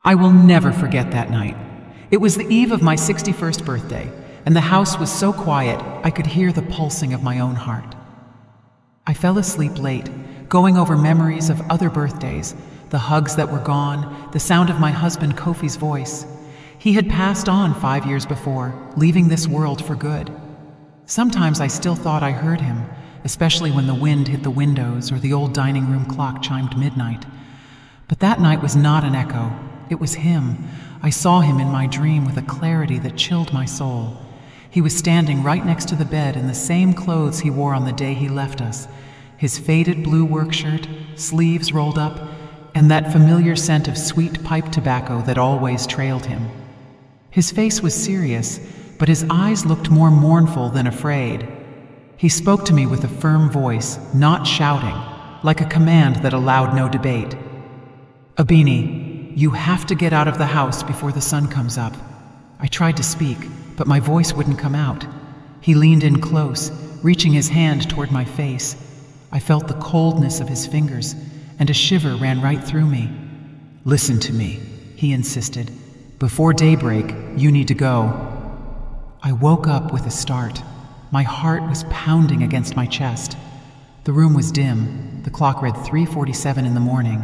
I will never forget that night. It was the eve of my 61st birthday, and the house was so quiet I could hear the pulsing of my own heart. I fell asleep late, going over memories of other birthdays, the hugs that were gone, the sound of my husband Kofi's voice. He had passed on 5 years before, leaving this world for good. Sometimes I still thought I heard him, especially when the wind hit the windows or the old dining room clock chimed midnight. But that night was not an echo. It was him. I saw him in my dream with a clarity that chilled my soul. He was standing right next to the bed in the same clothes he wore on the day he left us, his faded blue work shirt, sleeves rolled up, and that familiar scent of sweet pipe tobacco that always trailed him. His face was serious, but his eyes looked more mournful than afraid. He spoke to me with a firm voice, not shouting, like a command that allowed no debate. "Abini, you have to get out of the house before the sun comes up." I tried to speak, but my voice wouldn't come out. He leaned in close, reaching his hand toward my face. I felt the coldness of his fingers, and a shiver ran right through me. "Listen to me," he insisted. "Before daybreak, you need to go." I woke up with a start. My heart was pounding against my chest. The room was dim. The clock read 3:47 in the morning.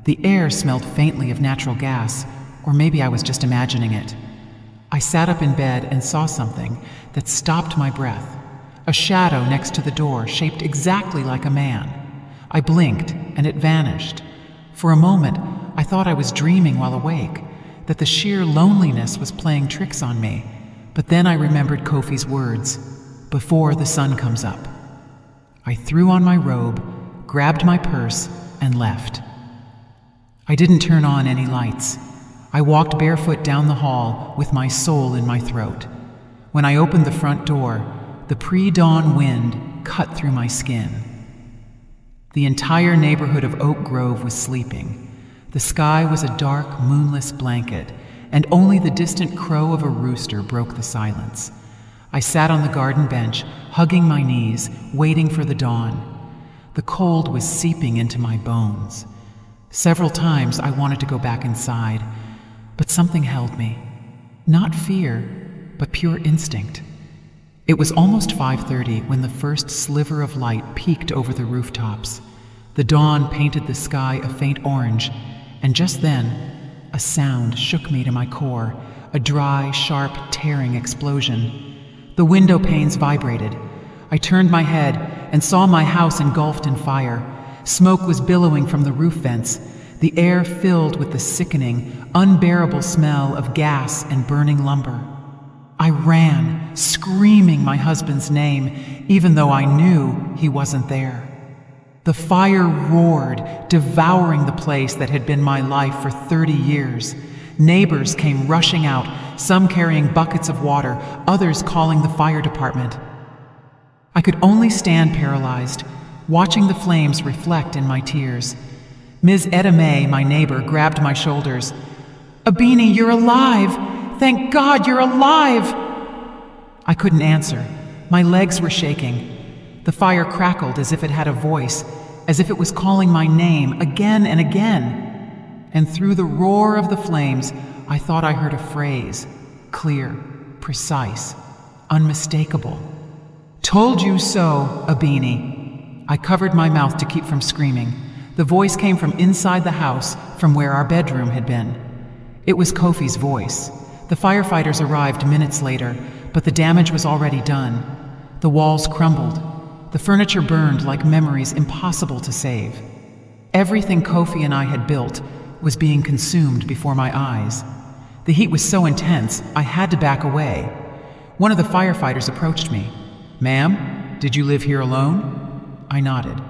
The air smelled faintly of natural gas, or maybe I was just imagining it. I sat up in bed and saw something that stopped my breath. A shadow next to the door, shaped exactly like a man. I blinked, and it vanished. For a moment, I thought I was dreaming while awake, that the sheer loneliness was playing tricks on me. But then I remembered Kofi's words, "Before the sun comes up." I threw on my robe, grabbed my purse, and left. I didn't turn on any lights. I walked barefoot down the hall with my soul in my throat. When I opened the front door, the pre-dawn wind cut through my skin. The entire neighborhood of Oak Grove was sleeping. The sky was a dark, moonless blanket, and only the distant crow of a rooster broke the silence. I sat on the garden bench, hugging my knees, waiting for the dawn. The cold was seeping into my bones. Several times I wanted to go back inside, but something held me. Not fear, but pure instinct. It was almost 5:30 when the first sliver of light peeked over the rooftops. The dawn painted the sky a faint orange, and just then, a sound shook me to my core, a dry, sharp, tearing explosion. The window panes vibrated. I turned my head and saw my house engulfed in fire. Smoke was billowing from the roof vents, the air filled with the sickening, unbearable smell of gas and burning lumber. I ran, screaming my husband's name, even though I knew he wasn't there. The fire roared, devouring the place that had been my life for 30 years. Neighbors came rushing out, some carrying buckets of water, others calling the fire department. I could only stand paralyzed, watching the flames reflect in my tears. Ms. Etta May, my neighbor, grabbed my shoulders. "Abini, you're alive! Thank God you're alive!" I couldn't answer. My legs were shaking. The fire crackled as if it had a voice, as if it was calling my name again and again. And through the roar of the flames, I thought I heard a phrase, clear, precise, unmistakable. "Told you so, Abini." I covered my mouth to keep from screaming. The voice came from inside the house, from where our bedroom had been. It was Kofi's voice. The firefighters arrived minutes later, but the damage was already done. The walls crumbled. The furniture burned like memories impossible to save. Everything Kofi and I had built was being consumed before my eyes. The heat was so intense, I had to back away. One of the firefighters approached me. "Ma'am, did you live here alone?" I nodded.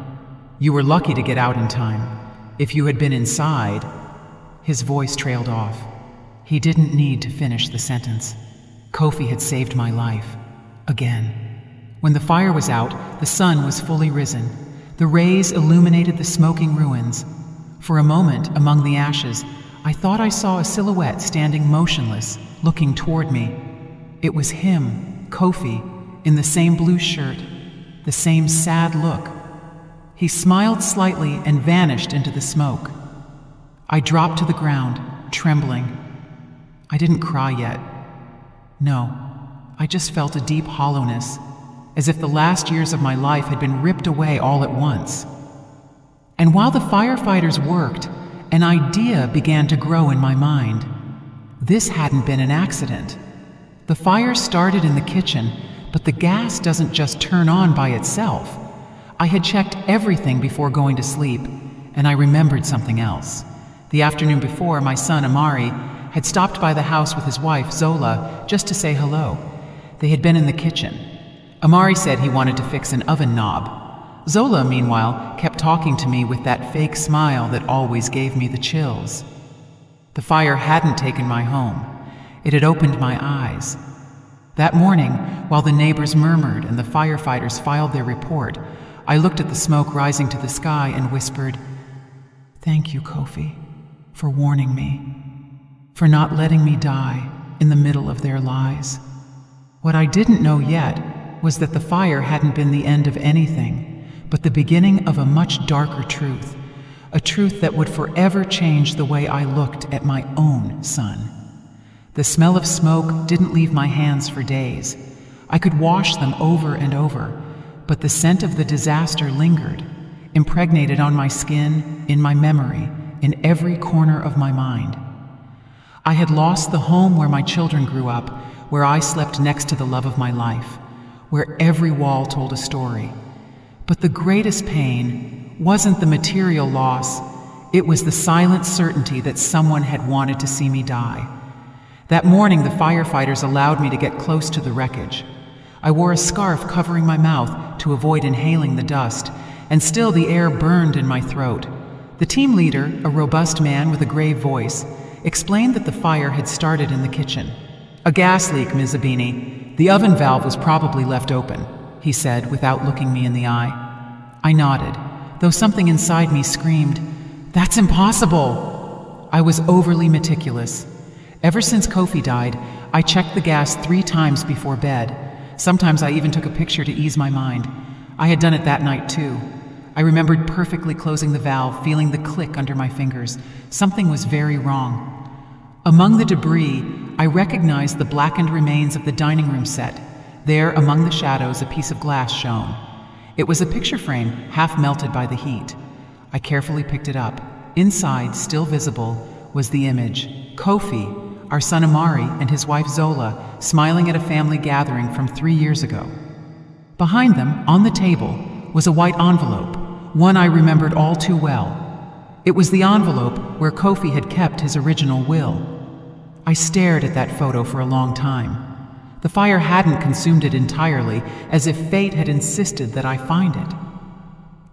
"You were lucky to get out in time. If you had been inside..." His voice trailed off. He didn't need to finish the sentence. Kofi had saved my life. Again. When the fire was out, the sun was fully risen. The rays illuminated the smoking ruins. For a moment, among the ashes, I thought I saw a silhouette standing motionless, looking toward me. It was him, Kofi, in the same blue shirt, the same sad look. He smiled slightly and vanished into the smoke. I dropped to the ground, trembling. I didn't cry yet. No, I just felt a deep hollowness, as if the last years of my life had been ripped away all at once. And while the firefighters worked, an idea began to grow in my mind. This hadn't been an accident. The fire started in the kitchen, but the gas doesn't just turn on by itself. I had checked everything before going to sleep, and I remembered something else. The afternoon before, my son, Amari, had stopped by the house with his wife, Zola, just to say hello. They had been in the kitchen. Amari said he wanted to fix an oven knob. Zola, meanwhile, kept talking to me with that fake smile that always gave me the chills. The fire hadn't taken my home. It had opened my eyes. That morning, while the neighbors murmured and the firefighters filed their report, I looked at the smoke rising to the sky and whispered, "Thank you, Kofi, for warning me, for not letting me die in the middle of their lies." What I didn't know yet was that the fire hadn't been the end of anything, but the beginning of a much darker truth, a truth that would forever change the way I looked at my own son. The smell of smoke didn't leave my hands for days. I could wash them over and over, but the scent of the disaster lingered, impregnated on my skin, in my memory, in every corner of my mind. I had lost the home where my children grew up, where I slept next to the love of my life, where every wall told a story. But the greatest pain wasn't the material loss, it was the silent certainty that someone had wanted to see me die. That morning, the firefighters allowed me to get close to the wreckage. I wore a scarf covering my mouth to avoid inhaling the dust, and still the air burned in my throat. The team leader, a robust man with a grave voice, explained that the fire had started in the kitchen. "A gas leak, Ms. Abini. The oven valve was probably left open," he said without looking me in the eye. I nodded, though something inside me screamed, "That's impossible!" I was overly meticulous. Ever since Kofi died, I checked the gas 3 times before bed. Sometimes I even took a picture to ease my mind. I had done it that night too. I remembered perfectly closing the valve, feeling the click under my fingers. Something was very wrong. Among the debris, I recognized the blackened remains of the dining room set. There, among the shadows, a piece of glass shone. It was a picture frame, half melted by the heat. I carefully picked it up. Inside, still visible, was the image. Kofi, our son Amari, and his wife Zola, smiling at a family gathering from 3 years ago. Behind them, on the table, was a white envelope, one I remembered all too well. It was the envelope where Kofi had kept his original will. I stared at that photo for a long time. The fire hadn't consumed it entirely, as if fate had insisted that I find it.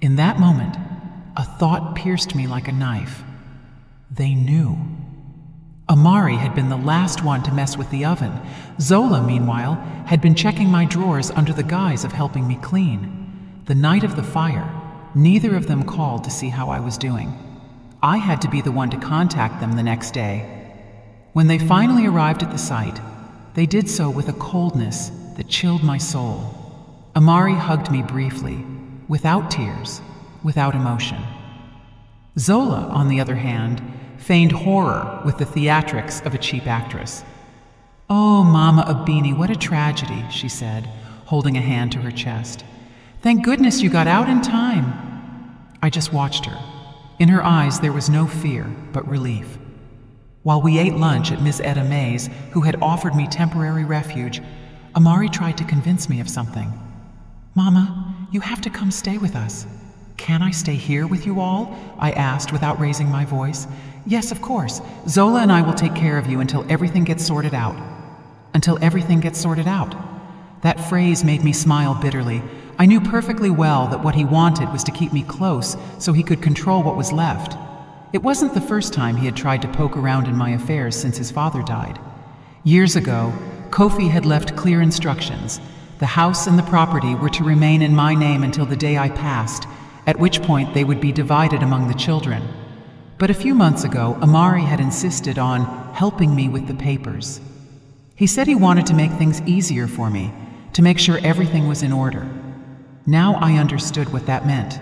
In that moment, a thought pierced me like a knife. They knew. Amari had been the last one to mess with the oven. Zola, meanwhile, had been checking my drawers under the guise of helping me clean. The night of the fire, neither of them called to see how I was doing. I had to be the one to contact them the next day. When they finally arrived at the site, they did so with a coldness that chilled my soul. Amari hugged me briefly, without tears, without emotion. Zola, on the other hand, feigned horror with the theatrics of a cheap actress. "Oh, Mama Abini, what a tragedy," she said, holding a hand to her chest. "Thank goodness you got out in time." I just watched her. In her eyes there was no fear, but relief. While we ate lunch at Ms. Etta May's, who had offered me temporary refuge, Amari tried to convince me of something. "Mama, you have to come stay with us." "Can I stay here with you all?" I asked without raising my voice. "Yes, of course. Zola and I will take care of you until everything gets sorted out." Until everything gets sorted out. That phrase made me smile bitterly. I knew perfectly well that what he wanted was to keep me close so he could control what was left. It wasn't the first time he had tried to poke around in my affairs since his father died. Years ago, Kofi had left clear instructions. The house and the property were to remain in my name until the day I passed, at which point they would be divided among the children. But a few months ago, Amari had insisted on helping me with the papers. He said he wanted to make things easier for me, to make sure everything was in order. Now I understood what that meant.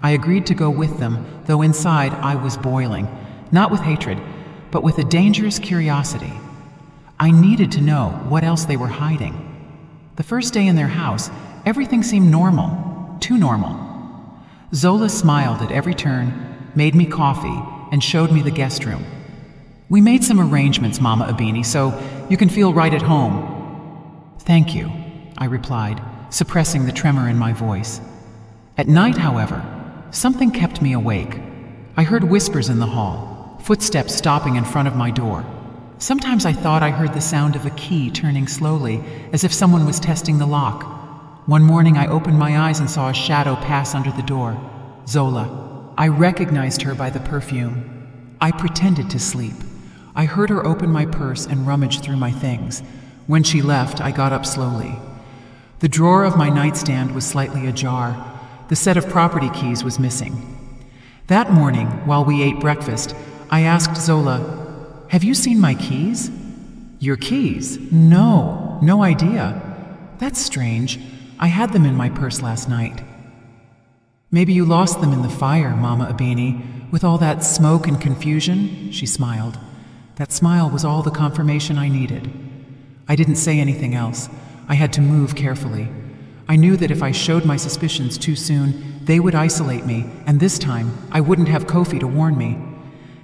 I agreed to go with them, though inside I was boiling, not with hatred, but with a dangerous curiosity. I needed to know what else they were hiding. The first day in their house, everything seemed normal, too normal. Zola smiled at every turn, made me coffee, and showed me the guest room. "We made some arrangements, Mama Abini, so you can feel right at home." "Thank you," I replied, suppressing the tremor in my voice. At night, however, something kept me awake. I heard whispers in the hall, footsteps stopping in front of my door. Sometimes I thought I heard the sound of a key turning slowly, as if someone was testing the lock. One morning I opened my eyes and saw a shadow pass under the door. Zola. I recognized her by the perfume. I pretended to sleep. I heard her open my purse and rummage through my things. When she left, I got up slowly. The drawer of my nightstand was slightly ajar. The set of property keys was missing. That morning, while we ate breakfast, I asked Zola, "Have you seen my keys?" "Your keys? No idea." "That's strange. I had them in my purse last night." "Maybe you lost them in the fire, Mama Abini, with all that smoke and confusion?" She smiled. That smile was all the confirmation I needed. I didn't say anything else. I had to move carefully. I knew that if I showed my suspicions too soon, they would isolate me, and this time I wouldn't have Kofi to warn me.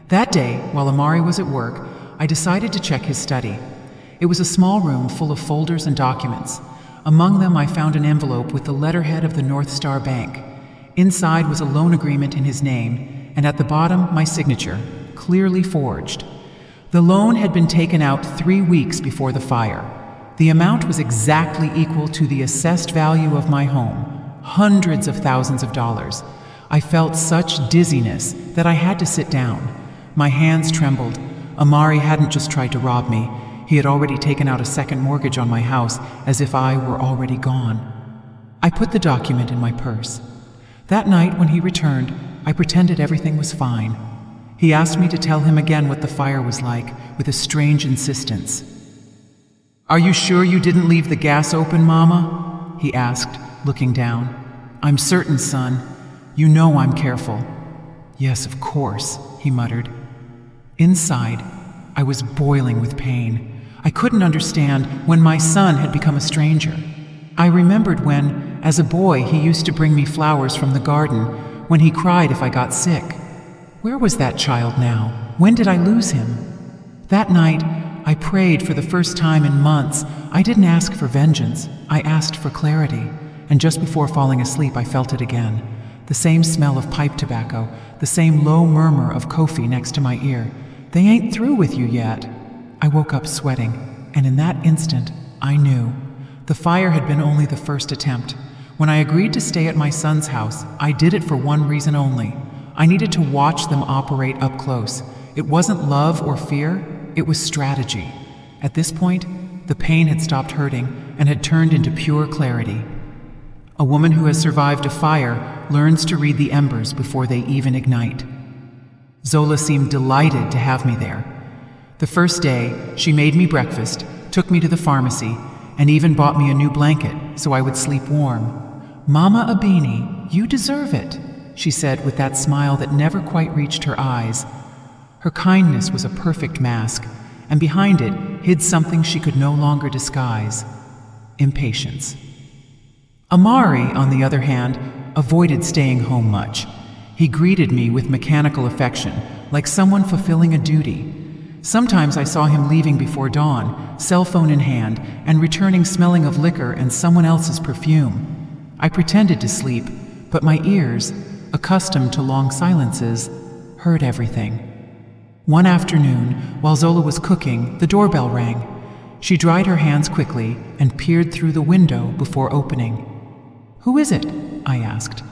That day, while Amari was at work, I decided to check his study. It was a small room full of folders and documents. Among them, I found an envelope with the letterhead of the North Star Bank. Inside was a loan agreement in his name, and at the bottom, my signature, clearly forged. The loan had been taken out 3 weeks before the fire. The amount was exactly equal to the assessed value of my home, hundreds of thousands of dollars. I felt such dizziness that I had to sit down. My hands trembled. Amari hadn't just tried to rob me. He had already taken out a second mortgage on my house, as if I were already gone. I put the document in my purse. That night, when he returned, I pretended everything was fine. He asked me to tell him again what the fire was like, with a strange insistence. "Are you sure you didn't leave the gas open, Mama?" he asked, looking down. "I'm certain, son. You know I'm careful." "Yes, of course," he muttered. Inside, I was boiling with pain. I couldn't understand when my son had become a stranger. I remembered when, as a boy, he used to bring me flowers from the garden, when he cried if I got sick. Where was that child now? When did I lose him? That night, I prayed for the first time in months. I didn't ask for vengeance. I asked for clarity. And just before falling asleep, I felt it again. The same smell of pipe tobacco, the same low murmur of Kofi next to my ear. "They ain't through with you yet." I woke up sweating, and in that instant, I knew. The fire had been only the first attempt. When I agreed to stay at my son's house, I did it for one reason only. I needed to watch them operate up close. It wasn't love or fear, it was strategy. At this point, the pain had stopped hurting and had turned into pure clarity. A woman who has survived a fire learns to read the embers before they even ignite. Zola seemed delighted to have me there. The first day, she made me breakfast, took me to the pharmacy, and even bought me a new blanket so I would sleep warm. "Mama Abini, you deserve it," she said with that smile that never quite reached her eyes. Her kindness was a perfect mask, and behind it hid something she could no longer disguise: impatience. Amari, on the other hand, avoided staying home much. He greeted me with mechanical affection, like someone fulfilling a duty. Sometimes I saw him leaving before dawn, cell phone in hand, and returning smelling of liquor and someone else's perfume. I pretended to sleep, but my ears, accustomed to long silences, heard everything. One afternoon, while Zola was cooking, the doorbell rang. She dried her hands quickly and peered through the window before opening. "Who is it?" I asked.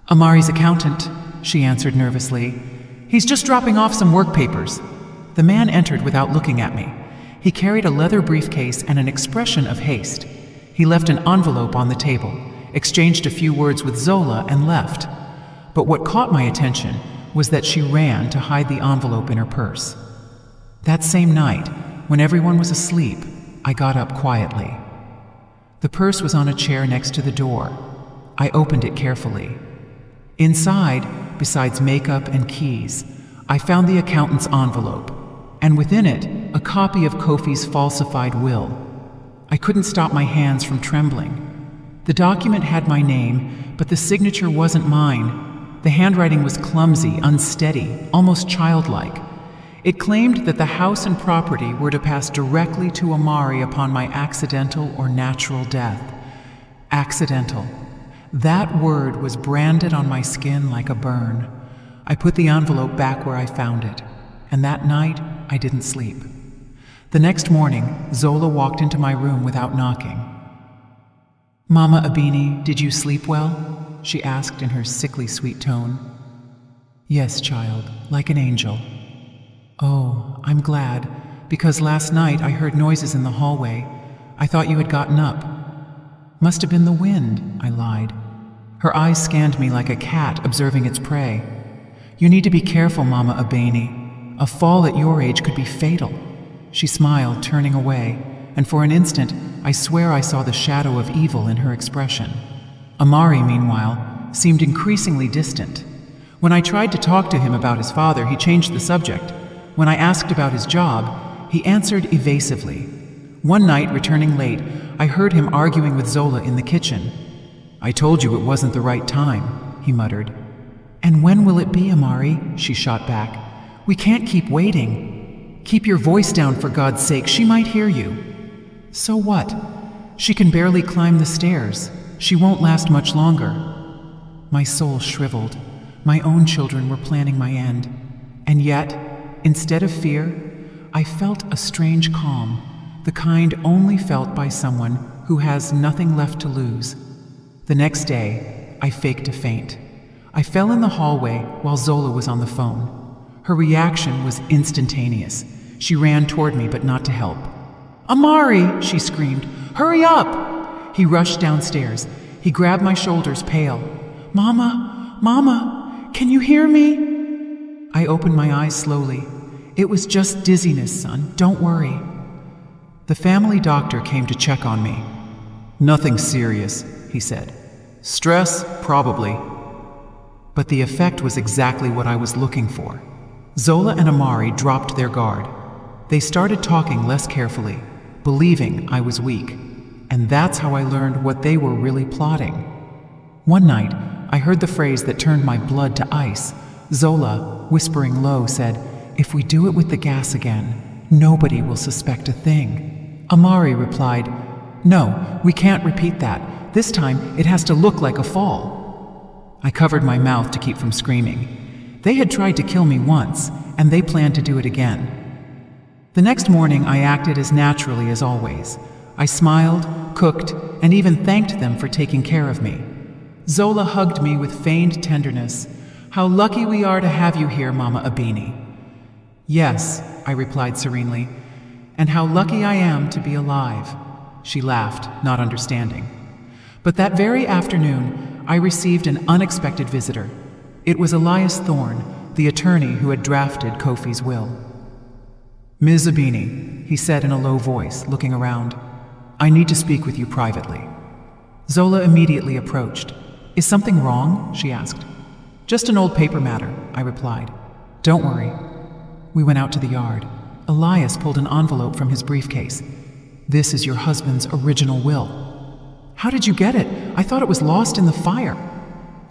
"Amari's accountant," she answered nervously. "He's just dropping off some work papers." The man entered without looking at me. He carried a leather briefcase and an expression of haste. He left an envelope on the table, exchanged a few words with Zola, and left. But what caught my attention was that she ran to hide the envelope in her purse. That same night, when everyone was asleep, I got up quietly. The purse was on a chair next to the door. I opened it carefully. Inside, besides makeup and keys, I found the accountant's envelope. and within it, a copy of Kofi's falsified will. I couldn't stop my hands from trembling. The document had my name, but the signature wasn't mine. The handwriting was clumsy, unsteady, almost childlike. It claimed that the house and property were to pass directly to Amari upon my accidental or natural death. Accidental. That word was branded on my skin like a burn. I put the envelope back where I found it, and that night I didn't sleep. The next morning, Zola walked into my room without knocking. "Mama Abini, did you sleep well?" she asked in her sickly sweet tone. "Yes, child, like an angel." "Oh, I'm glad, because last night I heard noises in the hallway. I thought you had gotten up." "Must have been the wind," I lied. Her eyes scanned me like a cat observing its prey. "You need to be careful, Mama Abini. A fall at your age could be fatal." She smiled, turning away, and for an instant, I swear I saw the shadow of evil in her expression. Amari, meanwhile, seemed increasingly distant. When I tried to talk to him about his father, he changed the subject. When I asked about his job, he answered evasively. One night, returning late, I heard him arguing with Zola in the kitchen. "I told you it wasn't the right time," he muttered. "And when will it be, Amari?" she shot back. "We can't keep waiting. Keep your voice down, for God's sake. She might hear you." "So what? She can barely climb the stairs. She won't last much longer." My soul shriveled. My own children were planning my end. And yet, instead of fear, I felt a strange calm, the kind only felt by someone who has nothing left to lose. The next day, I faked a faint. I fell in the hallway while Zola was on the phone. Her reaction was instantaneous. She ran toward me, but not to help. "Amari!" she screamed. "Hurry up!" He rushed downstairs. He grabbed my shoulders, pale. "Mama! Mama! Can you hear me?" I opened my eyes slowly. "It was just dizziness, son. Don't worry." The family doctor came to check on me. "Nothing serious," he said. "Stress, probably." But the effect was exactly what I was looking for. Zola and Amari dropped their guard. They started talking less carefully, believing I was weak. And that's how I learned what they were really plotting. One night, I heard the phrase that turned my blood to ice. Zola, whispering low, said, "If we do it with the gas again, nobody will suspect a thing." Amari replied, "No, we can't repeat that. This time, it has to look like a fall." I covered my mouth to keep from screaming. They had tried to kill me once, and they planned to do it again. The next morning, I acted as naturally as always. I smiled, cooked, and even thanked them for taking care of me. Zola hugged me with feigned tenderness. "How lucky we are to have you here, Mama Abini." "Yes," I replied serenely, "and how lucky I am to be alive." She laughed, not understanding. But that very afternoon, I received an unexpected visitor. It was Elias Thorne, the attorney who had drafted Kofi's will. "Ms. Abini," he said in a low voice, looking around, "I need to speak with you privately." Zola immediately approached. "Is something wrong?" she asked. "Just an old paper matter," I replied. "Don't worry." We went out to the yard. Elias pulled an envelope from his briefcase. "This is your husband's original will." "How did you get it? I thought it was lost in the fire."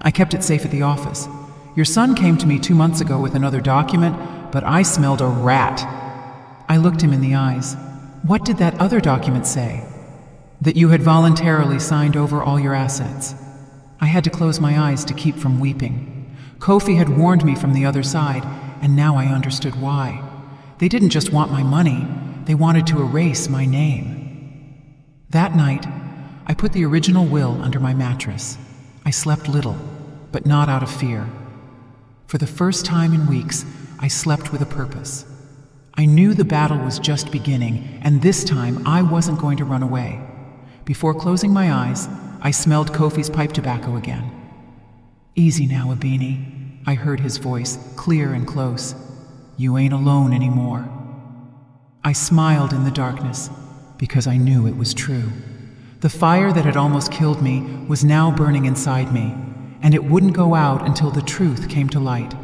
"I kept it safe at the office. Your son came to me 2 months ago with another document, but I smelled a rat." I looked him in the eyes. "What did that other document say?" "That you had voluntarily signed over all your assets." I had to close my eyes to keep from weeping. Kofi had warned me from the other side, and now I understood why. They didn't just want my money, they wanted to erase my name. That night, I put the original will under my mattress. I slept little, but not out of fear. For the first time in weeks, I slept with a purpose. I knew the battle was just beginning, and this time I wasn't going to run away. Before closing my eyes, I smelled Kofi's pipe tobacco again. "Easy now, Abini," I heard his voice, clear and close. "You ain't alone anymore." I smiled in the darkness, because I knew it was true. The fire that had almost killed me was now burning inside me, and it wouldn't go out until the truth came to light.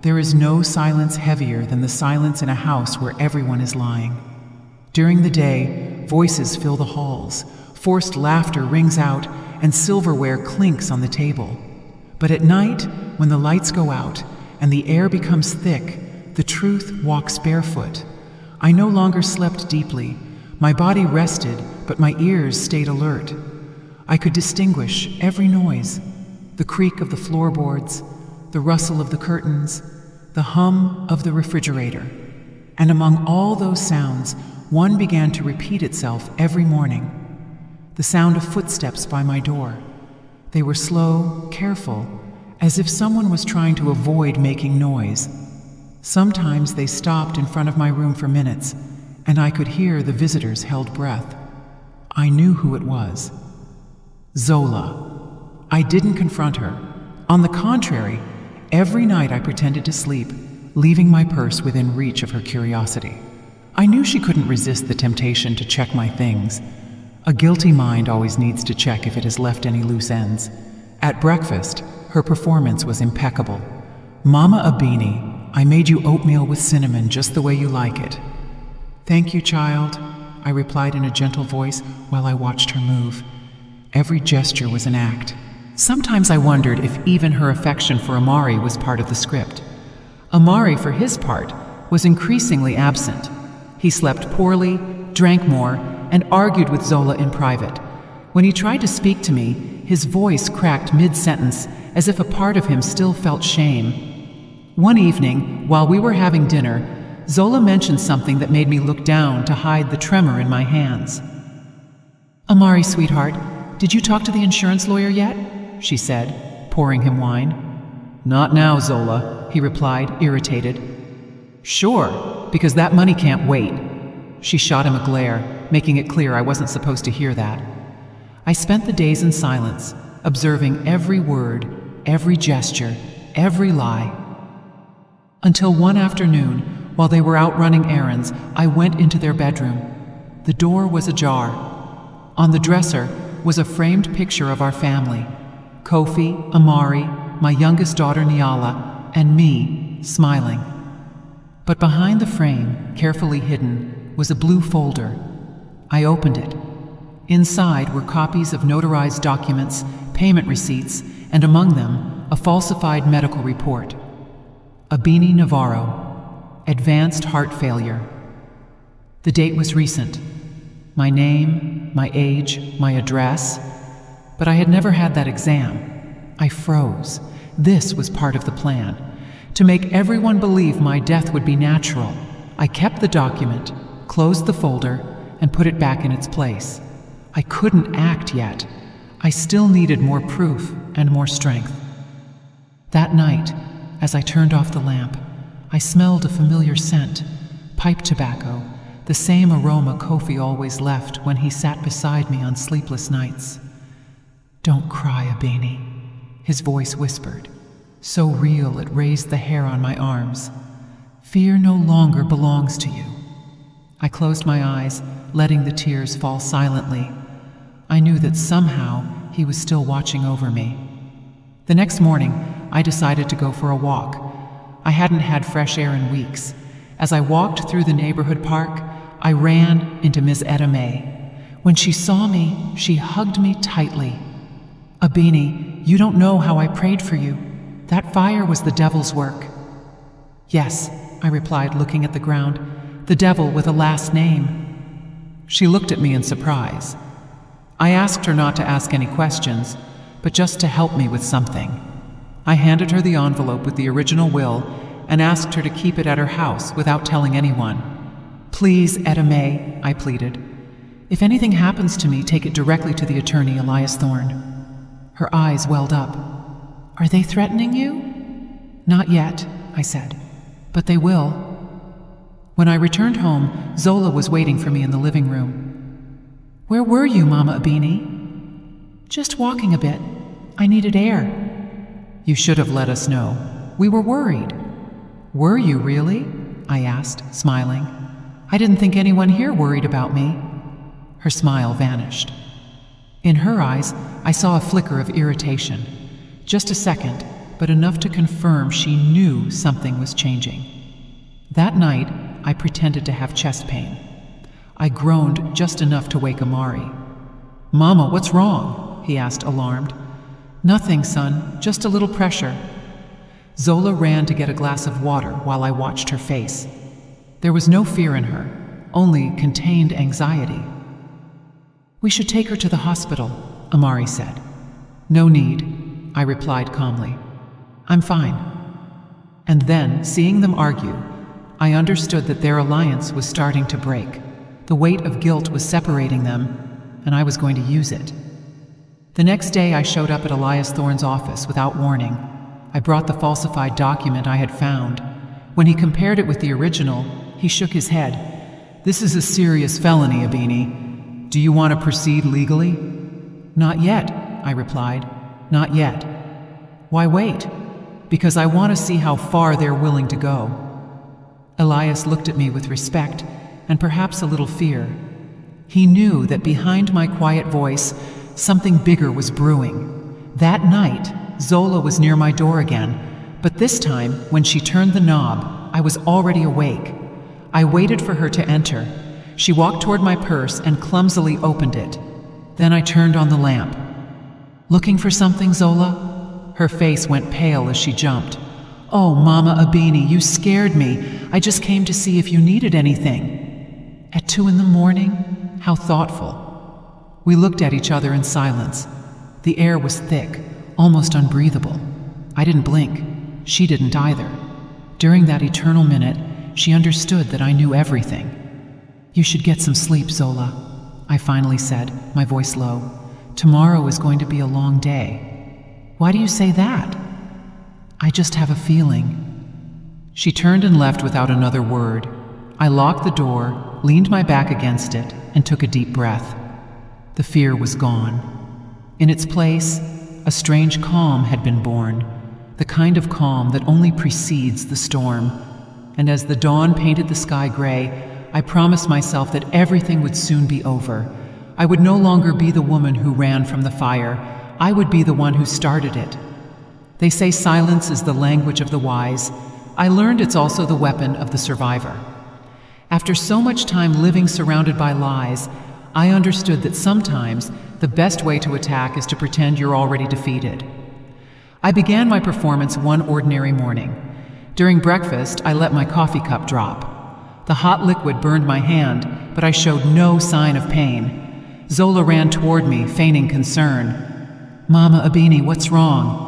There is no silence heavier than the silence in a house where everyone is lying. During the day, voices fill the halls, forced laughter rings out, and silverware clinks on the table. But at night, when the lights go out and the air becomes thick, the truth walks barefoot. I no longer slept deeply. My body rested, but my ears stayed alert. I could distinguish every noise: the creak of the floorboards, the rustle of the curtains, the hum of the refrigerator. And among all those sounds, one began to repeat itself every morning. The sound of footsteps by my door. They were slow, careful, as if someone was trying to avoid making noise. Sometimes they stopped in front of my room for minutes, and I could hear the visitor's held breath. I knew who it was. Zola. I didn't confront her. On the contrary, every night I pretended to sleep, leaving my purse within reach of her curiosity. I knew she couldn't resist the temptation to check my things. A guilty mind always needs to check if it has left any loose ends. At breakfast, her performance was impeccable. "Mama Abini, I made you oatmeal with cinnamon just the way you like it." "Thank you, child," I replied in a gentle voice while I watched her move. Every gesture was an act. Sometimes I wondered if even her affection for Amari was part of the script. Amari, for his part, was increasingly absent. He slept poorly, drank more, and argued with Zola in private. When he tried to speak to me, his voice cracked mid-sentence as if a part of him still felt shame. One evening, while we were having dinner, Zola mentioned something that made me look down to hide the tremor in my hands. "Amari, sweetheart, did you talk to the insurance lawyer yet?" she said, pouring him wine. "Not now, Zola," he replied, irritated. "Sure, because that money can't wait." She shot him a glare, making it clear I wasn't supposed to hear that. I spent the days in silence, observing every word, every gesture, every lie. Until one afternoon, while they were out running errands, I went into their bedroom. The door was ajar. On the dresser was a framed picture of our family: Kofi, Amari, my youngest daughter Niala, and me, smiling. But behind the frame, carefully hidden, was a blue folder. I opened it. Inside were copies of notarized documents, payment receipts, and among them, a falsified medical report. Abini Navarro, advanced heart failure. The date was recent. My name, my age, my address. But I had never had that exam. I froze. This was part of the plan. To make everyone believe my death would be natural, I kept the document, closed the folder, and put it back in its place. I couldn't act yet. I still needed more proof and more strength. That night, as I turned off the lamp, I smelled a familiar scent: pipe tobacco, the same aroma Kofi always left when he sat beside me on sleepless nights. "Don't cry, Abini," his voice whispered, so real it raised the hair on my arms. "Fear no longer belongs to you." I closed my eyes, letting the tears fall silently. I knew that somehow he was still watching over me. The next morning, I decided to go for a walk. I hadn't had fresh air in weeks. As I walked through the neighborhood park, I ran into Miss Etta May. When she saw me, she hugged me tightly. "Abini, you don't know how I prayed for you. That fire was the devil's work." "Yes," I replied, looking at the ground. "The devil with a last name." She looked at me in surprise. I asked her not to ask any questions, but just to help me with something. I handed her the envelope with the original will and asked her to keep it at her house without telling anyone. "Please, Etta May," I pleaded. "If anything happens to me, take it directly to the attorney, Elias Thorne." Her eyes welled up. "Are they threatening you?" "Not yet," I said, "but they will." When I returned home, Zola was waiting for me in the living room. "Where were you, Mama Abini?" "Just walking a bit. I needed air." "You should have let us know. We were worried." "Were you really?" I asked, smiling. "I didn't think anyone here worried about me." Her smile vanished. In her eyes, I saw a flicker of irritation. Just a second, but enough to confirm she knew something was changing. That night, I pretended to have chest pain. I groaned just enough to wake Amari. "Mama, what's wrong?" he asked, alarmed. "Nothing, son, just a little pressure." Zola ran to get a glass of water while I watched her face. There was no fear in her, only contained anxiety. "We should take her to the hospital," Amari said. "No need," I replied calmly. "I'm fine." And then, seeing them argue, I understood that their alliance was starting to break. The weight of guilt was separating them, and I was going to use it. The next day, I showed up at Elias Thorne's office without warning. I brought the falsified document I had found. When he compared it with the original, he shook his head. "This is a serious felony, Abini. Do you want to proceed legally?" "Not yet," I replied. "Not yet." "Why wait?" "Because I want to see how far they're willing to go." Elias looked at me with respect and perhaps a little fear. He knew that behind my quiet voice, something bigger was brewing. That night, Zola was near my door again, but this time, when she turned the knob, I was already awake. I waited for her to enter. She walked toward my purse and clumsily opened it. Then I turned on the lamp. "Looking for something, Zola?" Her face went pale as she jumped. "Oh, Mama Abini, you scared me. I just came to see if you needed anything." "At 2 a.m? How thoughtful." We looked at each other in silence. The air was thick, almost unbreathable. I didn't blink. She didn't either. During that eternal minute, she understood that I knew everything. "You should get some sleep, Zola," I finally said, my voice low. "Tomorrow is going to be a long day." "Why do you say that?" "I just have a feeling." She turned and left without another word. I locked the door, leaned my back against it, and took a deep breath. The fear was gone. In its place, a strange calm had been born, the kind of calm that only precedes the storm. And as the dawn painted the sky gray, I promised myself that everything would soon be over. I would no longer be the woman who ran from the fire. I would be the one who started it. They say silence is the language of the wise. I learned it's also the weapon of the survivor. After so much time living surrounded by lies, I understood that sometimes the best way to attack is to pretend you're already defeated. I began my performance one ordinary morning. During breakfast, I let my coffee cup drop. The hot liquid burned my hand, but I showed no sign of pain. Zola ran toward me, feigning concern. "Mama Abini, what's wrong?"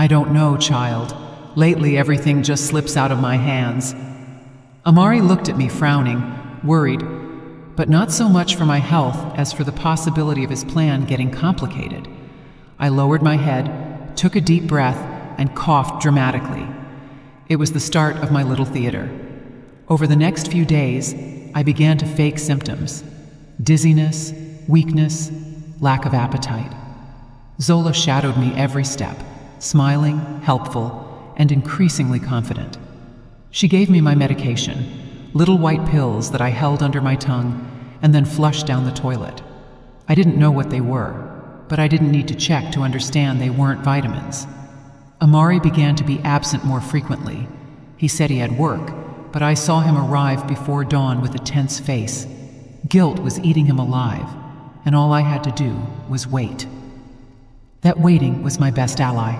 "I don't know, child. Lately, everything just slips out of my hands." Amari looked at me, frowning, worried, but not so much for my health as for the possibility of his plan getting complicated. I lowered my head, took a deep breath, and coughed dramatically. It was the start of my little theater. Over the next few days, I began to fake symptoms: dizziness, weakness, lack of appetite. Zola shadowed me every step, smiling, helpful, and increasingly confident. She gave me my medication, little white pills that I held under my tongue and then flushed down the toilet. I didn't know what they were, but I didn't need to check to understand they weren't vitamins. Amari began to be absent more frequently. He said he had work, but I saw him arrive before dawn with a tense face. Guilt was eating him alive, and all I had to do was wait. That waiting was my best ally.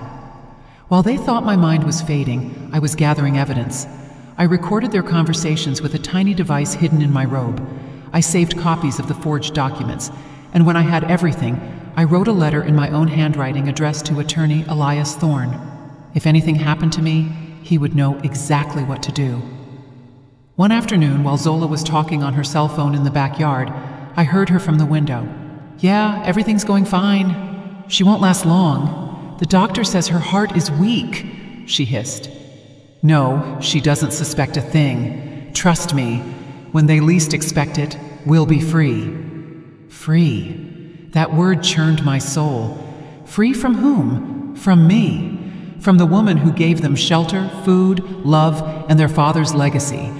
While they thought my mind was fading, I was gathering evidence. I recorded their conversations with a tiny device hidden in my robe. I saved copies of the forged documents, and when I had everything, I wrote a letter in my own handwriting addressed to attorney Elias Thorne. If anything happened to me, he would know exactly what to do. One afternoon, while Zola was talking on her cell phone in the backyard, I heard her from the window. "Yeah, everything's going fine. She won't last long. The doctor says her heart is weak," she hissed. "No, she doesn't suspect a thing. Trust me, when they least expect it, we'll be free." Free. That word churned my soul. Free from whom? From me. From the woman who gave them shelter, food, love, and their father's legacy.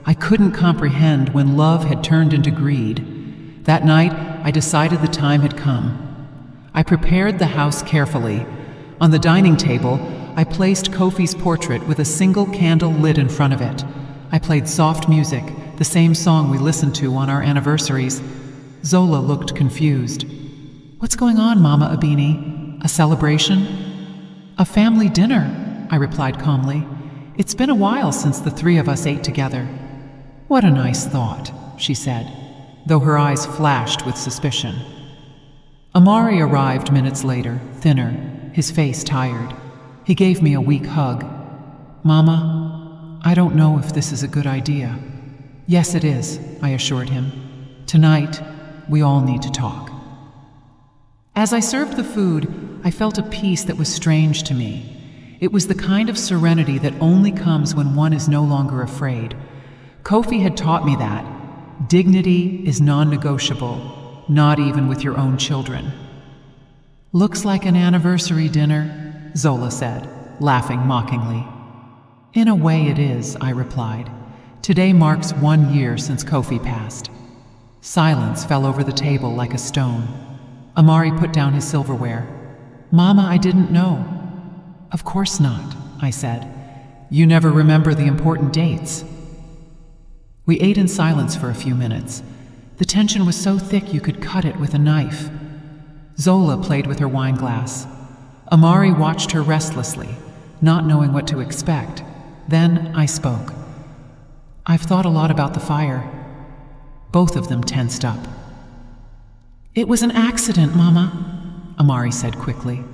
I couldn't comprehend when love had turned into greed. That night, I decided the time had come. I prepared the house carefully. On the dining table, I placed Kofi's portrait with a single candle lit in front of it. I played soft music, the same song we listened to on our anniversaries. Zola looked confused. "What's going on, Mama Abini? A celebration?" "A family dinner," I replied calmly. "It's been a while since the three of us ate together." "What a nice thought," she said, though her eyes flashed with suspicion. Amari arrived minutes later, thinner, his face tired. He gave me a weak hug. "Mama, I don't know if this is a good idea." "Yes, it is," I assured him. "Tonight, we all need to talk." As I served the food, I felt a peace that was strange to me. It was the kind of serenity that only comes when one is no longer afraid. Kofi had taught me that dignity is non-negotiable, not even with your own children. "Looks like an anniversary dinner," Zola said, laughing mockingly. "In a way it is," I replied. "Today marks 1 year since Kofi passed." Silence fell over the table like a stone. Amari put down his silverware. "Mama, I didn't know." "Of course not," I said. "You never remember the important dates." We ate in silence for a few minutes. The tension was so thick you could cut it with a knife. Zola played with her wine glass. Amari watched her restlessly, not knowing what to expect. Then I spoke. "I've thought a lot about the fire." Both of them tensed up. "It was an accident, Mama," Amari said quickly.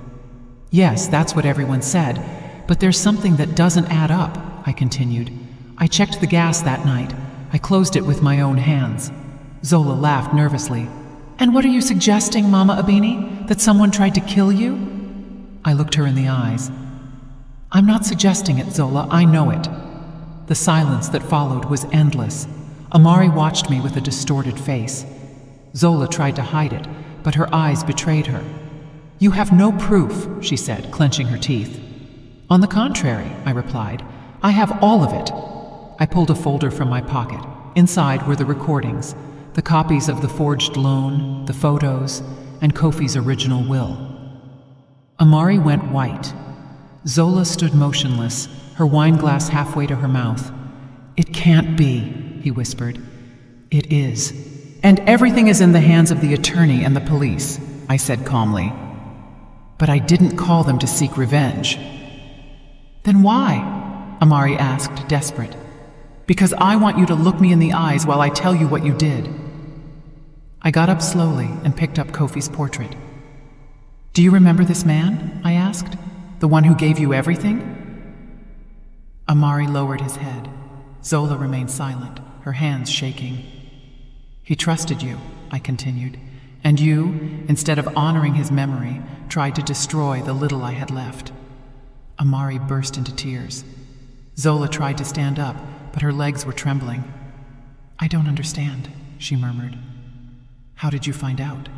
"Yes, that's what everyone said, but there's something that doesn't add up," I continued. "I checked the gas that night. I closed it with my own hands." Zola laughed nervously. "And what are you suggesting, Mama Abini? That someone tried to kill you?" I looked her in the eyes. "I'm not suggesting it, Zola. I know it." The silence that followed was endless. Amari watched me with a distorted face. Zola tried to hide it, but her eyes betrayed her. "You have no proof," she said, clenching her teeth. "On the contrary," I replied, "I have all of it." I pulled a folder from my pocket. Inside were the recordings, the copies of the forged loan, the photos, and Kofi's original will. Amari went white. Zola stood motionless, her wine glass halfway to her mouth. "It can't be," he whispered. "It is. And everything is in the hands of the attorney and the police," I said calmly. "But I didn't call them to seek revenge." "Then why?" Amari asked, desperate. "Because I want you to look me in the eyes while I tell you what you did." I got up slowly and picked up Kofi's portrait. "Do you remember this man?" I asked. "The one who gave you everything?" Amari lowered his head. Zola remained silent, her hands shaking. "He trusted you," I continued, "and you, instead of honoring his memory, tried to destroy the little I had left." Amari burst into tears. Zola tried to stand up, but her legs were trembling. "I don't understand," she murmured. "How did you find out?"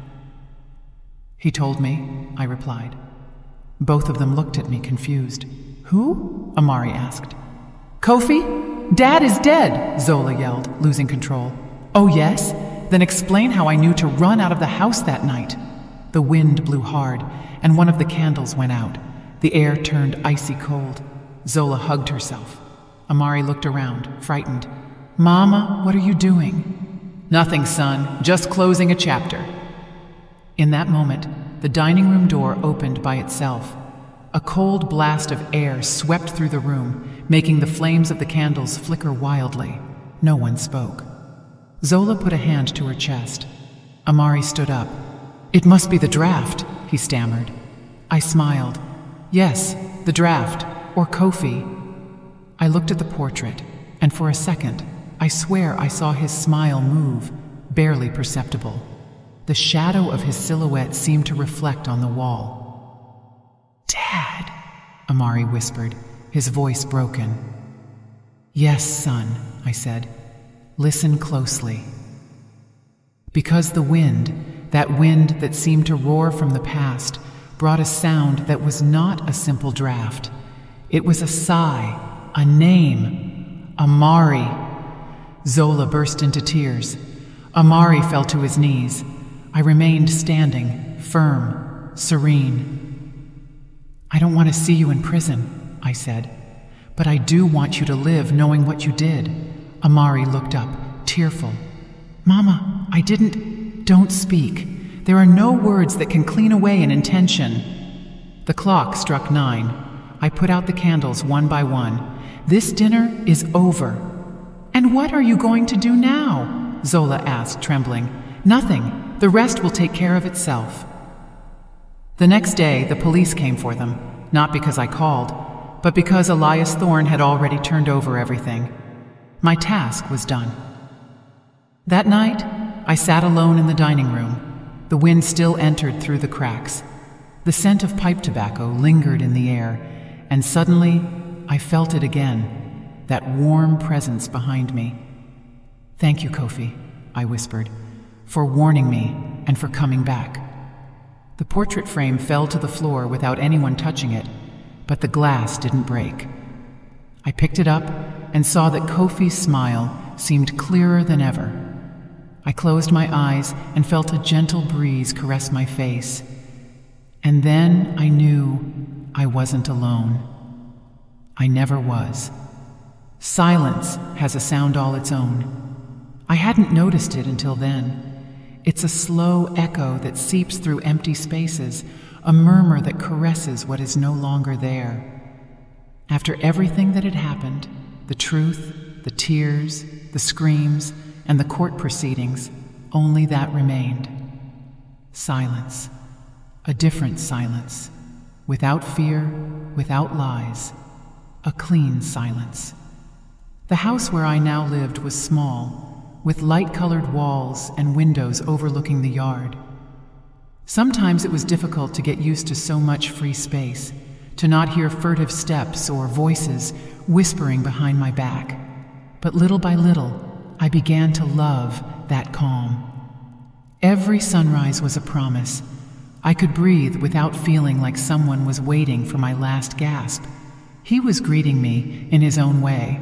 "He told me," I replied. Both of them looked at me confused. "Who?" Amari asked. "Kofi? Dad is dead!" Zola yelled, losing control. "Oh yes? Then explain how I knew to run out of the house that night." The wind blew hard, and one of the candles went out. The air turned icy cold. Zola hugged herself. Amari looked around, frightened. "Mama, what are you doing?" "Nothing, son. Just closing a chapter." In that moment, the dining room door opened by itself. A cold blast of air swept through the room, making the flames of the candles flicker wildly. No one spoke. Zola put a hand to her chest. Amari stood up. "It must be the draft," he stammered. I smiled. "Yes, the draft, or Kofi." I looked at the portrait, and for a second, I swear I saw his smile move, barely perceptible. The shadow of his silhouette seemed to reflect on the wall. "Dad," Amari whispered, his voice broken. "Yes, son," I said. "Listen closely." Because the wind, that wind that seemed to roar from the past, brought a sound that was not a simple draft. It was a sigh, a name. Amari. Zola burst into tears. Amari fell to his knees. I remained standing, firm, serene. "I don't want to see you in prison," I said. "But I do want you to live knowing what you did." Amari looked up, tearful. "Mama, I didn't..." "Don't speak. There are no words that can clean away an intention." The clock struck 9. I put out the candles one by one. "This dinner is over." "And what are you going to do now?" Zola asked, trembling. "Nothing. The rest will take care of itself." The next day, the police came for them, not because I called, but because Elias Thorne had already turned over everything. My task was done. That night, I sat alone in the dining room. The wind still entered through the cracks. The scent of pipe tobacco lingered in the air, and suddenly I felt it again, that warm presence behind me. "Thank you, Kofi," I whispered, "for warning me and for coming back." The portrait frame fell to the floor without anyone touching it, but the glass didn't break. I picked it up and saw that Kofi's smile seemed clearer than ever. I closed my eyes and felt a gentle breeze caress my face. And then I knew I wasn't alone. I never was. Silence has a sound all its own. I hadn't noticed it until then. It's a slow echo that seeps through empty spaces, a murmur that caresses what is no longer there. After everything that had happened, the truth, the tears, the screams, and the court proceedings, only that remained. Silence. A different silence. Without fear, without lies. A clean silence. The house where I now lived was small, with light-colored walls and windows overlooking the yard. Sometimes it was difficult to get used to so much free space, to not hear furtive steps or voices whispering behind my back. But little by little, I began to love that calm. Every sunrise was a promise. I could breathe without feeling like someone was waiting for my last gasp. He was greeting me in his own way.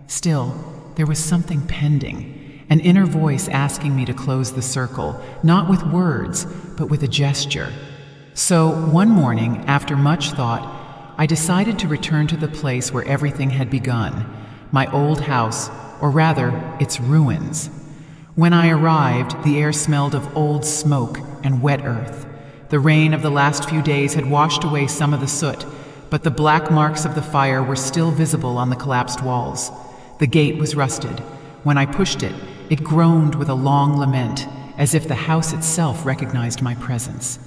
Still, there was something pending. An inner voice asking me to close the circle, not with words, but with a gesture. So, one morning, after much thought, I decided to return to the place where everything had begun, my old house, or rather, its ruins. When I arrived, the air smelled of old smoke and wet earth. The rain of the last few days had washed away some of the soot, but the black marks of the fire were still visible on the collapsed walls. The gate was rusted. When I pushed it, it groaned with a long lament, as if the house itself recognized my presence.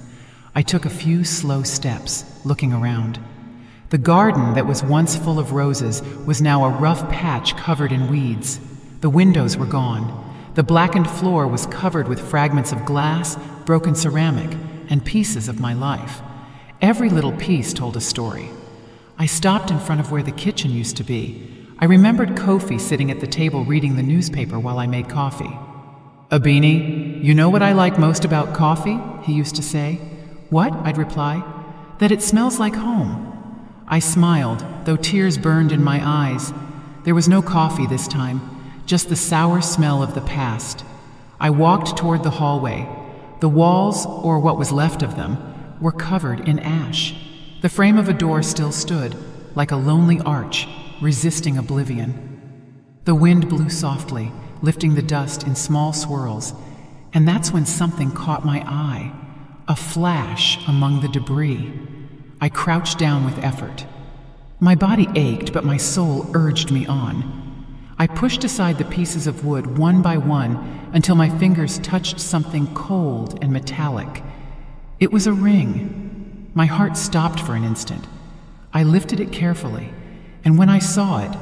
I took a few slow steps, looking around. The garden that was once full of roses was now a rough patch covered in weeds. The windows were gone. The blackened floor was covered with fragments of glass, broken ceramic, and pieces of my life. Every little piece told a story. I stopped in front of where the kitchen used to be. I remembered Kofi sitting at the table reading the newspaper while I made coffee. "Abini, you know what I like most about coffee?" he used to say. "What?" I'd reply. "That it smells like home." I smiled, though tears burned in my eyes. There was no coffee this time, just the sour smell of the past. I walked toward the hallway. The walls, or what was left of them, were covered in ash. The frame of a door still stood, like a lonely arch, resisting oblivion. The wind blew softly, lifting the dust in small swirls, and that's when something caught my eye, a flash among the debris. I crouched down with effort. My body ached, but my soul urged me on. I pushed aside the pieces of wood one by one until my fingers touched something cold and metallic. It was a ring. My heart stopped for an instant. I lifted it carefully, and when I saw it,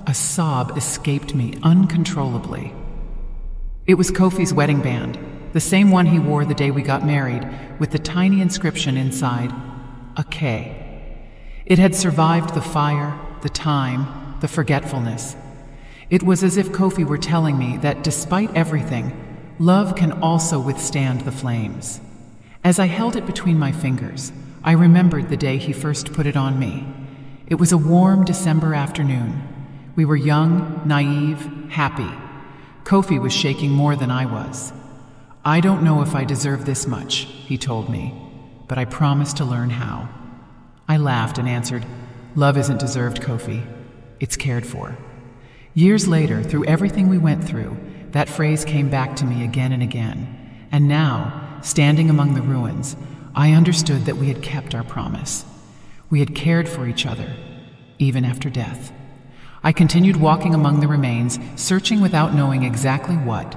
a sob escaped me uncontrollably. It was Kofi's wedding band, the same one he wore the day we got married, with the tiny inscription inside, a K. It had survived the fire, the time, the forgetfulness. It was as if Kofi were telling me that despite everything, love can also withstand the flames. As I held it between my fingers, I remembered the day he first put it on me. It was a warm December afternoon. We were young, naive, happy. Kofi was shaking more than I was. "I don't know if I deserve this much," he told me, "but I promise to learn how." I laughed and answered, Love isn't deserved, Kofi. It's cared for. Years later, through everything we went through, that phrase came back to me again and again. And now, standing among the ruins, I understood that we had kept our promise. We had cared for each other, even after death. I continued walking among the remains, searching without knowing exactly what.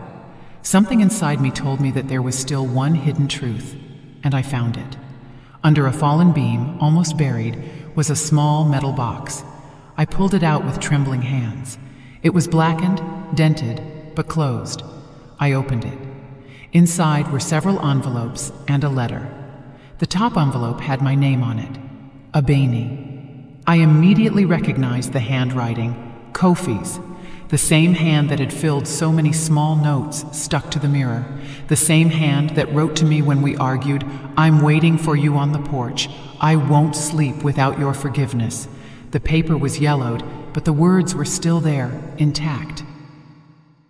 Something inside me told me that there was still one hidden truth, and I found it. Under a fallen beam, almost buried, was a small metal box. I pulled it out with trembling hands. It was blackened, dented, but closed. I opened it. Inside were several envelopes and a letter. The top envelope had my name on it, Abeni. I immediately recognized the handwriting, Kofi's, the same hand that had filled so many small notes stuck to the mirror, the same hand that wrote to me when we argued, "I'm waiting for you on the porch. I won't sleep without your forgiveness." The paper was yellowed, but the words were still there, intact.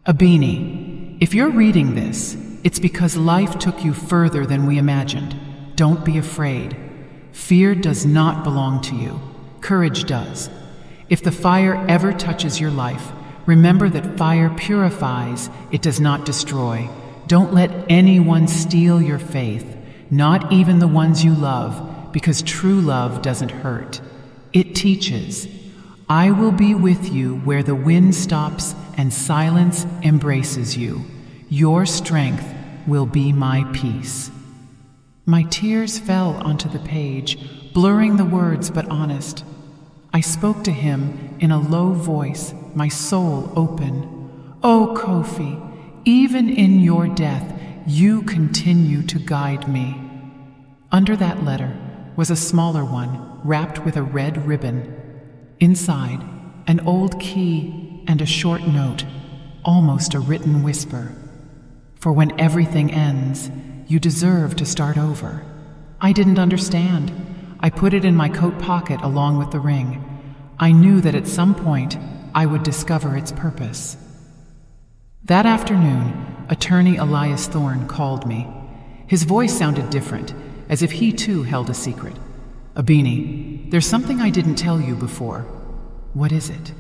Abeni, if you're reading this, it's because life took you further than we imagined. Don't be afraid. Fear does not belong to you. Courage does. If the fire ever touches your life, remember that fire purifies, it does not destroy. Don't let anyone steal your faith, not even the ones you love, because true love doesn't hurt. It teaches. I will be with you where the wind stops and silence embraces you. Your strength will be my peace. My tears fell onto the page, blurring the words but honest. I spoke to him in a low voice, my soul open. Oh, Kofi, even in your death, you continue to guide me. Under that letter was a smaller one, wrapped with a red ribbon. Inside, an old key and a short note, almost a written whisper. For when everything ends, you deserve to start over. I didn't understand. I put it in my coat pocket along with the ring. I knew that at some point I would discover its purpose. That afternoon, attorney Elias Thorne called me. His voice sounded different, as if he too held a secret. Abeni, there's something I didn't tell you before. What is it?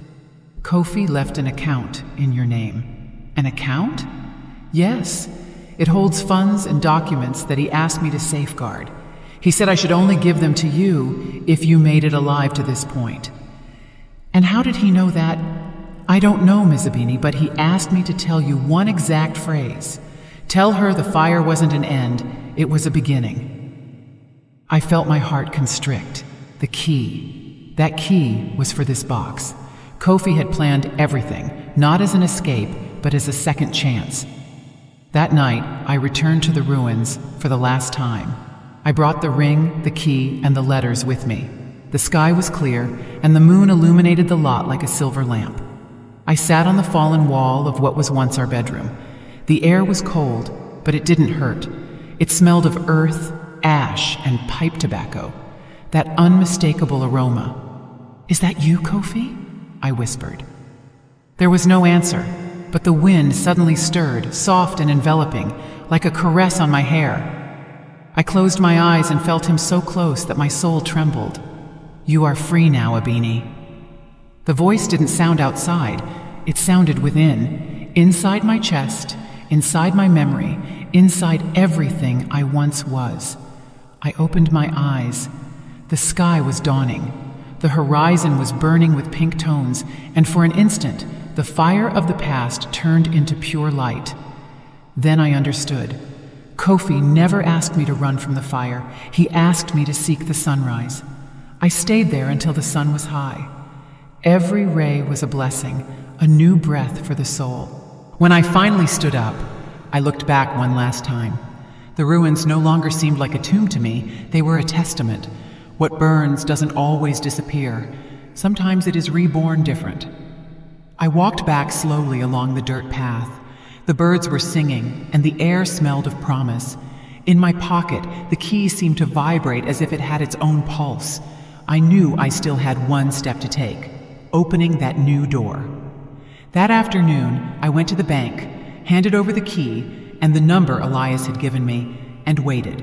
Kofi left an account in your name. An account? Yes. It holds funds and documents that he asked me to safeguard. He said I should only give them to you if you made it alive to this point. And how did he know that? I don't know, Ms. Abeni, but he asked me to tell you one exact phrase. Tell her the fire wasn't an end, it was a beginning. I felt my heart constrict. The key. That key was for this box. Kofi had planned everything, not as an escape, but as a second chance. That night, I returned to the ruins for the last time. I brought the ring, the key, and the letters with me. The sky was clear, and the moon illuminated the lot like a silver lamp. I sat on the fallen wall of what was once our bedroom. The air was cold, but it didn't hurt. It smelled of earth, ash, and pipe tobacco. That unmistakable aroma. "Is that you, Kofi?" I whispered. There was no answer, but the wind suddenly stirred, soft and enveloping, like a caress on my hair. I closed my eyes and felt him so close that my soul trembled. "You are free now, Abeni." The voice didn't sound outside, it sounded within, inside my chest, inside my memory, inside everything I once was. I opened my eyes. The sky was dawning. The horizon was burning with pink tones, and for an instant, the fire of the past turned into pure light. Then I understood. Kofi never asked me to run from the fire. He asked me to seek the sunrise. I stayed there until the sun was high. Every ray was a blessing, a new breath for the soul. When I finally stood up, I looked back one last time. The ruins no longer seemed like a tomb to me. They were a testament. What burns doesn't always disappear. Sometimes it is reborn different. I walked back slowly along the dirt path. The birds were singing, and the air smelled of promise. In my pocket, the key seemed to vibrate as if it had its own pulse. I knew I still had one step to take, opening that new door. That afternoon, I went to the bank, handed over the key and the number Elias had given me, and waited.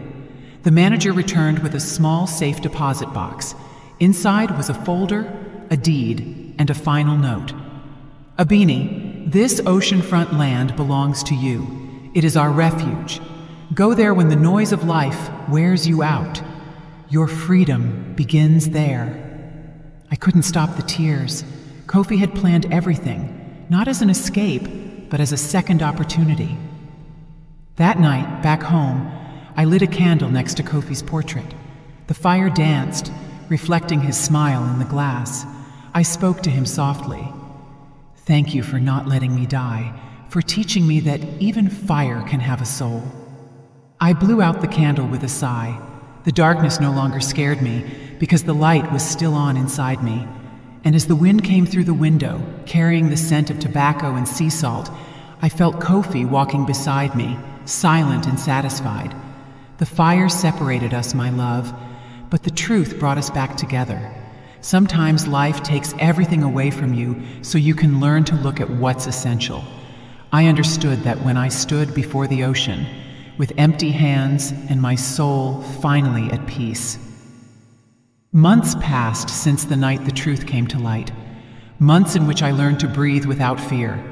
The manager returned with a small safe deposit box. Inside was a folder, a deed, and a final note. Abini, this oceanfront land belongs to you. It is our refuge. Go there when the noise of life wears you out. Your freedom begins there. I couldn't stop the tears. Kofi had planned everything, not as an escape, but as a second opportunity. That night, back home, I lit a candle next to Kofi's portrait. The fire danced, reflecting his smile in the glass. I spoke to him softly. Thank you for not letting me die, for teaching me that even fire can have a soul. I blew out the candle with a sigh. The darkness no longer scared me because the light was still on inside me. And as the wind came through the window, carrying the scent of tobacco and sea salt, I felt Kofi walking beside me, silent and satisfied. The fire separated us, my love, but the truth brought us back together. Sometimes life takes everything away from you so you can learn to look at what's essential. I understood that when I stood before the ocean, with empty hands and my soul finally at peace. Months passed since the night the truth came to light. Months in which I learned to breathe without fear,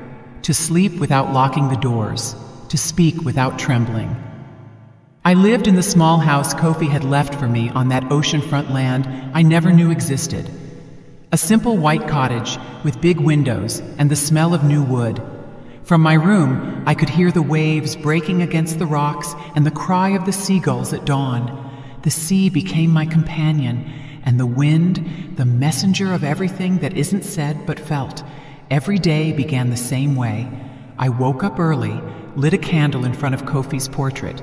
to sleep without locking the doors, to speak without trembling. I lived in the small house Kofi had left for me on that oceanfront land I never knew existed. A simple white cottage with big windows and the smell of new wood. From my room, I could hear the waves breaking against the rocks and the cry of the seagulls at dawn. The sea became my companion, and the wind, the messenger of everything that isn't said but felt. Every day began the same way. I woke up early, lit a candle in front of Kofi's portrait,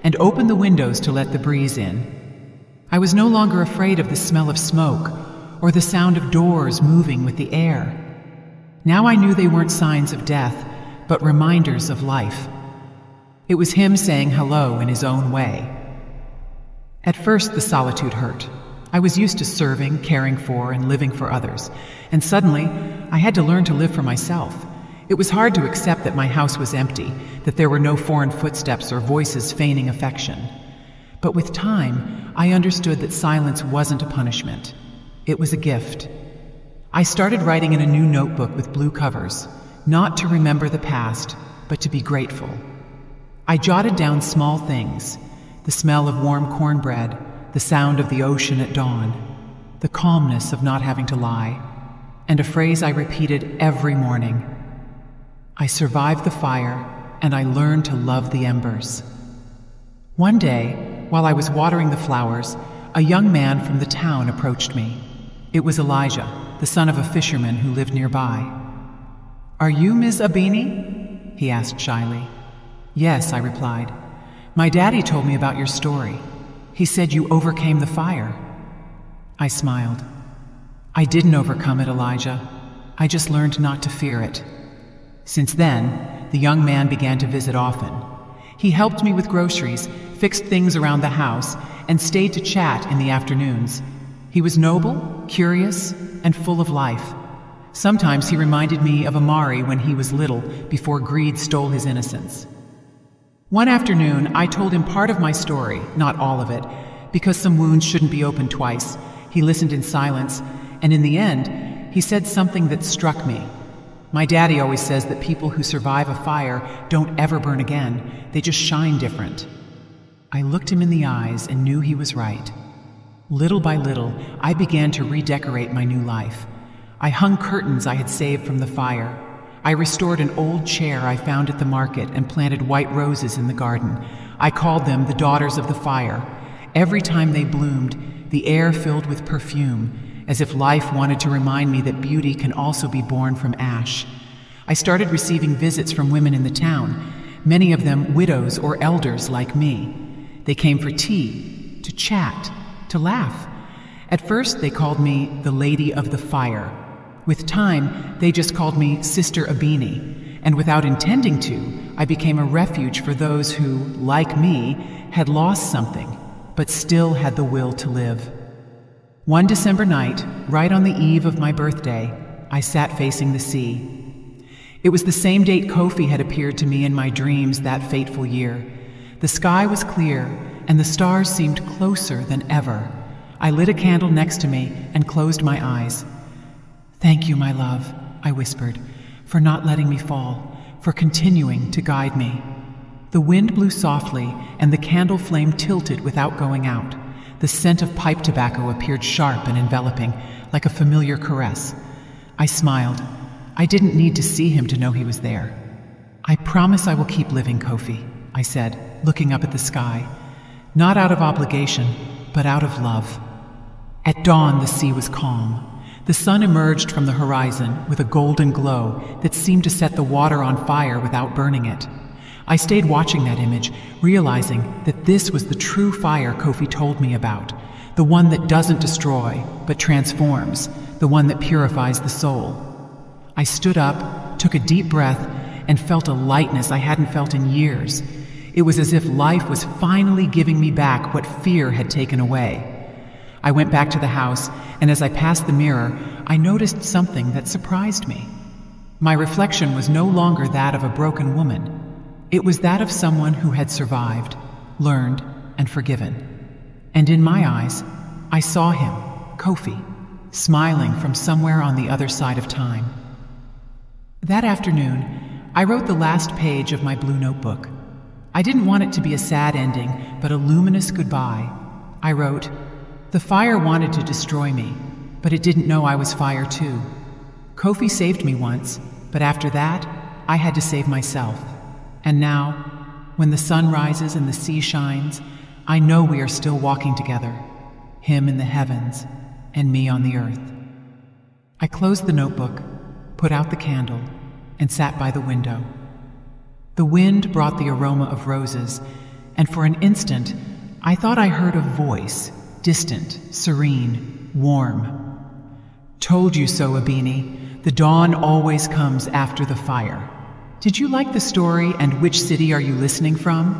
and opened the windows to let the breeze in. I was no longer afraid of the smell of smoke or the sound of doors moving with the air. Now I knew they weren't signs of death, but reminders of life. It was him saying hello in his own way. At first, the solitude hurt. I was used to serving, caring for, and living for others, and suddenly, I had to learn to live for myself. It was hard to accept that my house was empty, that there were no foreign footsteps or voices feigning affection. But with time, I understood that silence wasn't a punishment. It was a gift. I started writing in a new notebook with blue covers, not to remember the past, but to be grateful. I jotted down small things: the smell of warm cornbread, the sound of the ocean at dawn, the calmness of not having to lie, and a phrase I repeated every morning. I survived the fire, and I learned to love the embers. One day, while I was watering the flowers, a young man from the town approached me. It was Elijah, the son of a fisherman who lived nearby. "Are you Ms. Abini?" he asked shyly. "Yes," I replied. "My daddy told me about your story. He said you overcame the fire." I smiled. "I didn't overcome it, Elijah. I just learned not to fear it." Since then, the young man began to visit often. He helped me with groceries, fixed things around the house, and stayed to chat in the afternoons. He was noble, curious, and full of life. Sometimes he reminded me of Amari when he was little, before greed stole his innocence. One afternoon, I told him part of my story, not all of it, because some wounds shouldn't be opened twice. He listened in silence, and in the end, he said something that struck me. My daddy always says that people who survive a fire don't ever burn again. They just shine different. I looked him in the eyes and knew he was right. Little by little, I began to redecorate my new life. I hung curtains I had saved from the fire. I restored an old chair I found at the market and planted white roses in the garden. I called them the Daughters of the Fire. Every time they bloomed, the air filled with perfume, as if life wanted to remind me that beauty can also be born from ash. I started receiving visits from women in the town, many of them widows or elders like me. They came for tea, to chat, to laugh. At first, they called me the Lady of the Fire. With time, they just called me Sister Abini, and without intending to, I became a refuge for those who, like me, had lost something, but still had the will to live. One December night, right on the eve of my birthday, I sat facing the sea. It was the same date Kofi had appeared to me in my dreams that fateful year. The sky was clear, and the stars seemed closer than ever. I lit a candle next to me and closed my eyes. "Thank you, my love," I whispered, "for not letting me fall, for continuing to guide me." The wind blew softly, and the candle flame tilted without going out. The scent of pipe tobacco appeared sharp and enveloping, like a familiar caress. I smiled. I didn't need to see him to know he was there. "I promise I will keep living, Kofi," I said, looking up at the sky. Not out of obligation, but out of love. At dawn, the sea was calm. The sun emerged from the horizon with a golden glow that seemed to set the water on fire without burning it. I stayed watching that image, realizing that this was the true fire Kofi told me about, the one that doesn't destroy, but transforms, the one that purifies the soul. I stood up, took a deep breath, and felt a lightness I hadn't felt in years. It was as if life was finally giving me back what fear had taken away. I went back to the house, and as I passed the mirror, I noticed something that surprised me. My reflection was no longer that of a broken woman. It was that of someone who had survived, learned, and forgiven. And in my eyes, I saw him, Kofi, smiling from somewhere on the other side of time. That afternoon, I wrote the last page of my blue notebook. I didn't want it to be a sad ending, but a luminous goodbye. I wrote, "The fire wanted to destroy me, but it didn't know I was fire too. Kofi saved me once, but after that, I had to save myself. And now, when the sun rises and the sea shines, I know we are still walking together, him in the heavens and me on the earth." I closed the notebook, put out the candle, and sat by the window. The wind brought the aroma of roses, and for an instant, I thought I heard a voice, distant, serene, warm. "Told you so, Abini. The dawn always comes after the fire." Did you like the story, and which city are you listening from?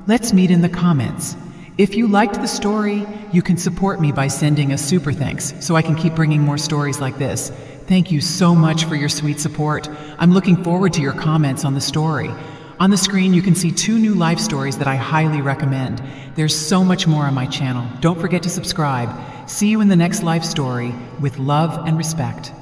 Let's meet in the comments. If you liked the story, you can support me by sending a super thanks so I can keep bringing more stories like this. Thank you so much for your sweet support. I'm looking forward to your comments on the story. On the screen, you can see 2 new life stories that I highly recommend. There's so much more on my channel. Don't forget to subscribe. See you in the next life story with love and respect.